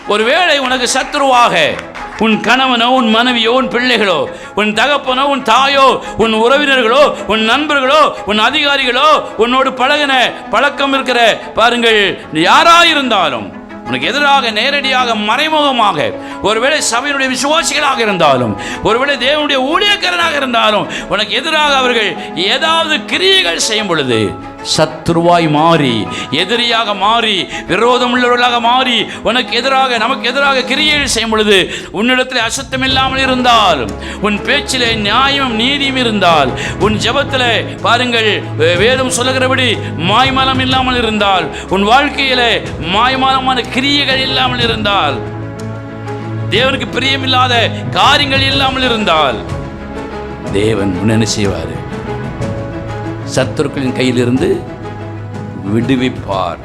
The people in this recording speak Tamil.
ஒருவேளை உனக்கு சத்துருவாக உன் கணவனோ, உன் மனைவியோ, உன் பிள்ளைகளோ, உன் தகப்பனோ, உன் தாயோ, உன் உறவினர்களோ, உன் நண்பர்களோ, உன் அதிகாரிகளோ, உன்னோடு பழகின பழக்கம் இருக்கிற பாருங்கள் யாராயிருந்தாலும் உனக்கு எதிராக நேரடியாக மறைமுகமாக, ஒருவேளை சபையினுடைய விசுவாசிகளாக இருந்தாலும், ஒருவேளை தேவனுடைய ஊழியக்காரனாக இருந்தாலும், உனக்கு எதிராக அவர்கள் ஏதாவது கிரியைகள் செய்யும் பொழுது சத்துருவாய் மாறி, எதிரியாக மாறி, விரோதம் உள்ளவர்களாக மாறி, உனக்கு எதிராக, நமக்கு எதிராக கிரியைகள் செய்யும் பொழுது, உன்னிடத்தில் அசுத்தம் இல்லாமல் இருந்தால், உன் பேச்சிலே நியாயம் நீதியும் இருந்தால், உன் ஜெபத்தில் பாருங்கள் வேதம் சொல்லுகிறபடி மாய்மலம் இல்லாமல் இருந்தால், உன் வாழ்க்கையிலே மாய்மலமான கிரியைகள் இல்லாமல் இருந்தால், தேவனுக்கு பிரியமில்லாத காரியங்கள் இல்லாமல் இருந்தால், தேவன் என்ன செய்வார்? சத்துருக்களின் கையிலிருந்து விடுவிப்பார்.